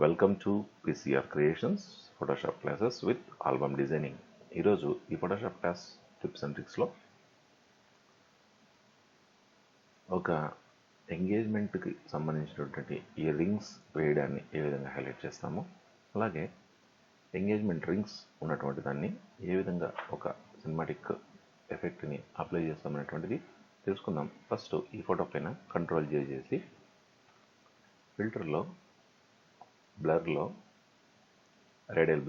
Welcome to PCR creations Photoshop classes with album designing. ఈరోజు ఈ Photoshop class tips and ట్రిక్స్లో ఒక ఎంగేజ్మెంట్కి సంబంధించినటువంటి ఈ రింగ్స్ వేయడాన్ని ఏ విధంగా హైలైట్ చేస్తామో, అలాగే ఎంగేజ్మెంట్ రింగ్స్ ఉన్నటువంటి దాన్ని ఏ విధంగా ఒక సినిమాటిక్ ఎఫెక్ట్ని అప్లై చేస్తామనేటువంటిది తెలుసుకుందాం. ఫస్ట్ ఈ ఫోటో పైన కంట్రోల్ చేసి ఫిల్టర్లో బ్లర్లో రేడియల్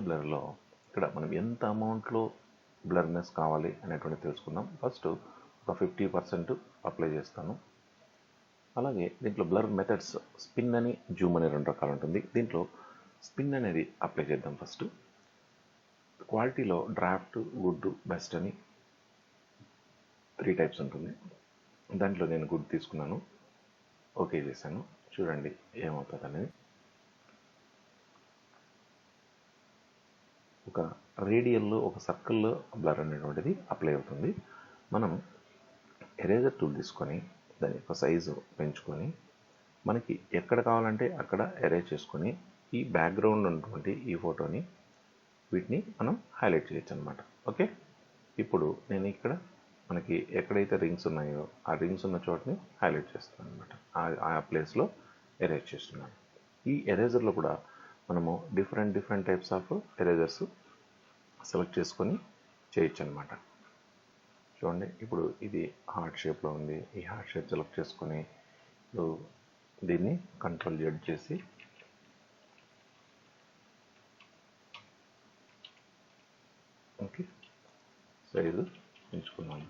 బ్లర్లో ఇక్కడ మనం ఎంత అమౌంట్లో బ్లర్నెస్ కావాలి అనేటువంటి తెలుసుకుందాం. ఫస్ట్ ఒక 50% అప్లై చేస్తాను. అలాగే దీంట్లో బ్లర్ మెథడ్స్ స్పిన్ అని జూమ్ అని రెండు రకాలు ఉంటుంది. దీంట్లో స్పిన్ అనేది అప్లై చేద్దాం. ఫస్ట్ క్వాలిటీలో డ్రాఫ్ట్, గుడ్, బెస్ట్ అని 3 టైప్స్ ఉంటుంది. దాంట్లో నేను గుడ్ తీసుకున్నాను, ఓకే చేశాను. చూడండి ఏమవుతుంది అనేది. ఒక రేడియల్లో ఒక సర్కిల్లో బ్లర్ అనేటువంటిది అప్లై అవుతుంది. మనం ఎరేజర్ టూల్ తీసుకొని దాని యొక్క సైజు పెంచుకొని మనకి ఎక్కడ కావాలంటే అక్కడ ఎరేజ్ చేసుకొని ఈ బ్యాక్గ్రౌండ్ ఉన్నటువంటి ఈ ఫోటోని వీటిని మనం హైలైట్ చేయొచ్చు అనమాట. ఓకే, ఇప్పుడు నేను ఇక్కడ మనకి ఎక్కడైతే రింగ్స్ ఉన్నాయో ఆ రింగ్స్ ఉన్న చోటని హైలైట్ చేస్తాను అనమాట. ఆ ప్లేస్లో ఎరేజ్ చేస్తున్నాను. ఈ ఎరేజర్లో కూడా మనము different types of erasers select చేసుకొని చేయొచ్చు అనమాట. చూడండి, ఇప్పుడు ఇది హార్ట్ షేప్లో ఉంది. ఈ హార్ట్ షేప్ సెలెక్ట్ చేసుకొని దీన్ని కంట్రోల్ జెడ్ చేసి ఓకే సైజు పెంచుకున్నాను.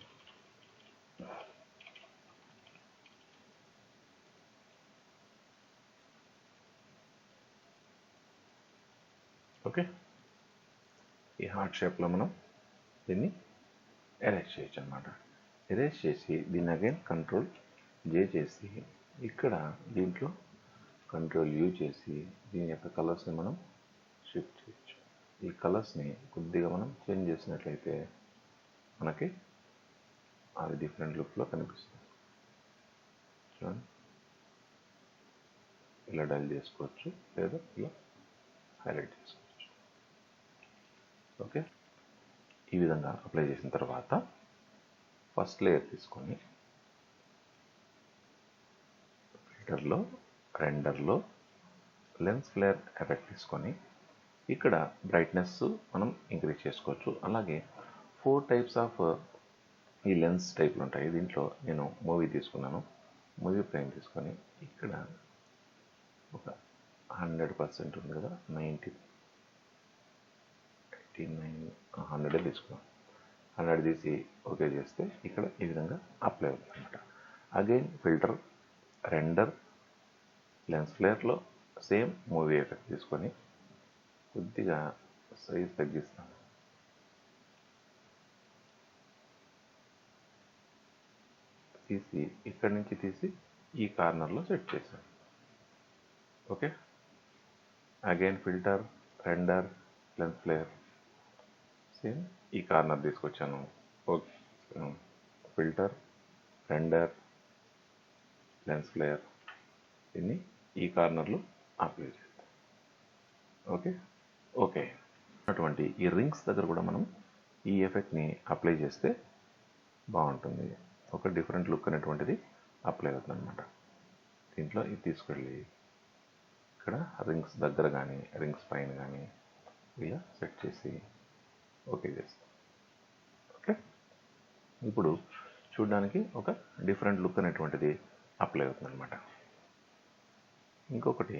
ఓకే, ఈ హార్ట్ షేప్లో మనం దీన్ని ఎరేజ్ చేయొచ్చు అనమాట. ఎరేజ్ చేసి దీన్ని అగైన్ కంట్రోల్ జే చేసి ఇక్కడ దీంట్లో కంట్రోల్ యూ చేసి దీని యొక్క కలర్స్ని మనం షిఫ్ట్ చేయొచ్చు. ఈ కలర్స్ని కొద్దిగా మనం చేంజ్ చేసినట్లయితే మనకి అది డిఫరెంట్ లుక్లో కనిపిస్తుంది. చూడండి, ఇలా డల్ చేసుకోవచ్చు లేదా ఇలా హైలైట్ చేసుకోవచ్చు. ఓకే, ఈ విధంగా అప్లై చేసిన తర్వాత ఫస్ట్ లేయర్ తీసుకొని ఫిల్టర్లో రెండర్లో లెన్స్ ఫ్లేర్ ఎఫెక్ట్ తీసుకొని ఇక్కడ బ్రైట్నెస్ మనం ఇంక్రీజ్ చేసుకోవచ్చు. అలాగే 4 టైప్స్ ఆఫ్ ఈ లెన్స్ టైప్లు ఉంటాయి. దీంట్లో నేను మూవీ తీసుకున్నాను. మూవీ ఫ్రేమ్ తీసుకొని ఇక్కడ ఒక 100% ఉంది కదా, 100 తీసుకున్నాం. 100 తీసి ఓకే చేస్తే ఇక్కడ ఈ విధంగా అప్లై అవుతుంది అనమాట. అగైన్ ఫిల్టర్, రెండర్, లెన్స్ ఫ్లేర్లో సేమ్ మూవీ ఎఫెక్ట్ తీసుకొని కొద్దిగా సైజ్ తగ్గిస్తాను. తీసి ఇక్కడి నుంచి తీసి ఈ కార్నర్లో సెట్ చేశాను. Okay, again filter, render, lens flare, same ఈ కార్నర్ తీసుకొచ్చాను. Okay, filter, render, lens flare, దీన్ని ఈ కార్నర్లో అప్లై చేస్తాం. ఓకే అటువంటి ఈ రింగ్స్ దగ్గర కూడా మనం ఈ ఎఫెక్ట్ని అప్లై చేస్తే బాగుంటుంది. ఒక డిఫరెంట్ లుక్ అనేటువంటిది అప్లై అవుతుంది అనమాట. దీంట్లో ఇది తీసుకెళ్ళి ఇక్కడ రింగ్స్ దగ్గర కానీ రింగ్స్ పైన కానీ ఇలా సెట్ చేసి ఓకే చేస్తాం. ఓకే, ఇప్పుడు చూడడానికి ఒక డిఫరెంట్ లుక్ అనేటువంటిది అప్లై అవుతుంది అనమాట. ఇంకొకటి,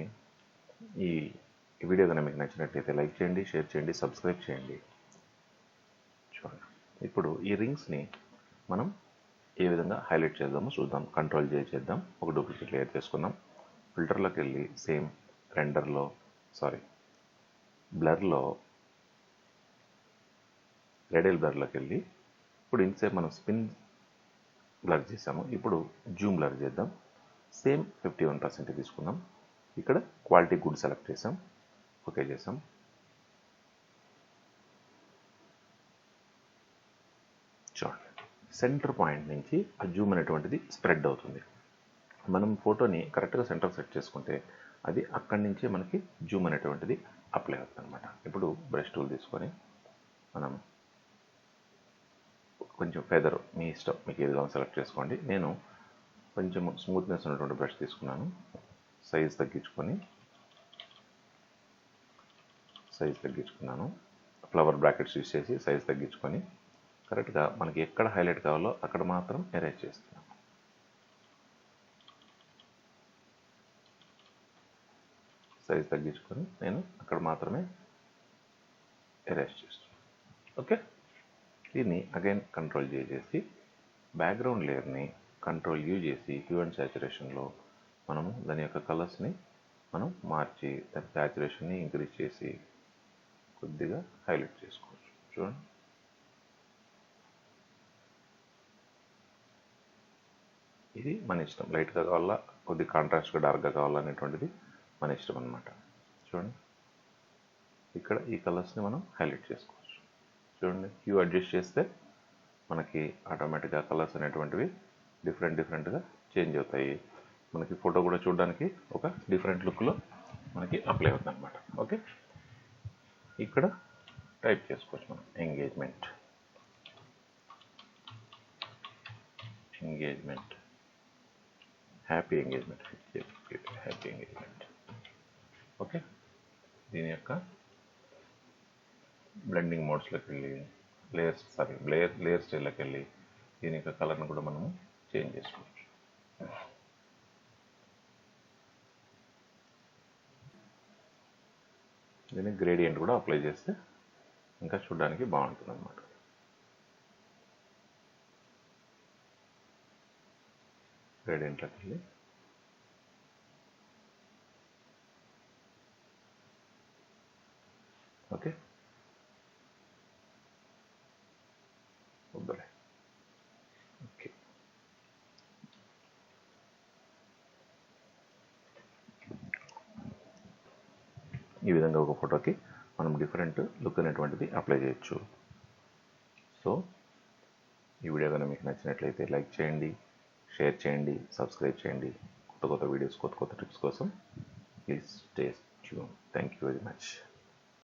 ఈ వీడియో కనుక మీకు నచ్చినట్లయితే లైక్ చేయండి, షేర్ చేయండి, సబ్స్క్రైబ్ చేయండి. చూడండి, ఇప్పుడు ఈ రింగ్స్ని మనం ఏ విధంగా హైలైట్ చేద్దామో చూద్దాం. కంట్రోల్ చేద్దాం. ఒక డూప్లికేట్ లేయర్ చేసుకుందాం. ఫిల్టర్లోకి వెళ్ళి సేమ్ బ్లర్లో రేడియల్ బ్లర్లోకి వెళ్ళి ఇప్పుడు ఇంతసేపు మనం స్పిన్ బ్లర్ చేసాము. ఇప్పుడు జూమ్ బ్లర్ చేద్దాం. సేమ్ 51% తీసుకుందాం. ఇక్కడ క్వాలిటీ గుడ్ సెలెక్ట్ చేసాం, ఓకే చేసాం. చూడండి, సెంటర్ పాయింట్ నుంచి ఆ జూమ్ అనేటువంటిది స్ప్రెడ్ అవుతుంది. మనం ఫోటోని కరెక్ట్గా సెంటర్ సెట్ చేసుకుంటే అది అక్కడి నుంచి మనకి జూమ్ అనేటువంటిది అప్లై అవుతుంది అనమాట. ఇప్పుడు బ్రష్ టూల్ తీసుకొని మనం కొంచెం ఫెదర్ మీ ఇష్టం, మీకు ఏది కావాలో సెలెక్ట్ చేసుకోండి. నేను కొంచెం స్మూత్నెస్ ఉన్నటువంటి బ్రష్ తీసుకున్నాను. సైజ్ తగ్గించుకున్నాను. ఫ్లవర్ బ్రాకెట్స్ యూస్ చేసి సైజ్ తగ్గించుకొని కరెక్ట్గా మనకి ఎక్కడ హైలైట్ కావాలో అక్కడ మాత్రం ఎరేజ్ చేస్తున్నాను. సైజ్ తగ్గించుకొని నేను అక్కడ మాత్రమే ఎరేజ్ చేస్తున్నాను. ఓకే, దీన్ని అగైన్ కంట్రోల్ చేసి బ్యాక్గ్రౌండ్ లేయర్ని కంట్రోల్ యూ చేసి హ్యూ అండ్ సాచురేషన్లో మనము దాని యొక్క కలర్స్ని మనం మార్చి దాని సాచురేషన్ని ఇంక్రీజ్ చేసి కొద్దిగా హైలైట్ చేసుకోవచ్చు. చూడండి, ఇది మన ఇష్టం. లైట్గా కావాలా, కొద్దిగా కాంట్రాస్ట్గా డార్క్గా కావాలా అనేటువంటిది మన ఇష్టం అనమాట. చూడండి, ఇక్కడ ఈ కలర్స్ని మనం హైలైట్ చేసుకోవచ్చు. చూడండి, హ్యూ అడ్జస్ట్ చేస్తే మనకి ఆటోమేటిక్గా కలర్స్ అనేటువంటివి డిఫరెంట్గా చేంజ్ అవుతాయి. మనకి ఫోటో కూడా చూడడానికి ఒక డిఫరెంట్ లుక్లో మనకి అప్లై అవుతుంది అనమాట. ఓకే, ఇక్కడ టైప్ చేసుకోవచ్చు మనం ఎంగేజ్మెంట్, హ్యాపీ ఎంగేజ్మెంట్. ఓకే, దీని యొక్క బ్లెండింగ్ మోడ్స్లోకి వెళ్ళి లేయర్ స్టైల్లోకి వెళ్ళి దీని యొక్క కలర్ను కూడా మనము చేంజ్ చేసుకోవచ్చు. దీన్ని గ్రేడియంట్ కూడా అప్లై చేస్తే ఇంకా చూడడానికి బాగుంటుంది అన్నమాట. గ్రేడియంట్లోకి వెళ్ళి ఓకే, వద్దులే. ఓకే, ఈ విధంగా ఒక ఫోటోకి మనం డిఫరెంట్ లుక్ అనేటువంటిది అప్లై చేయొచ్చు. సో ఈ వీడియో కనుక మీకు నచ్చినట్లయితే లైక్ చేయండి, షేర్ చేయండి, సబ్స్క్రైబ్ చేయండి. కొత్త వీడియోస్, కొత్త టిప్స్ కోసం please stay tune. Thank you very much.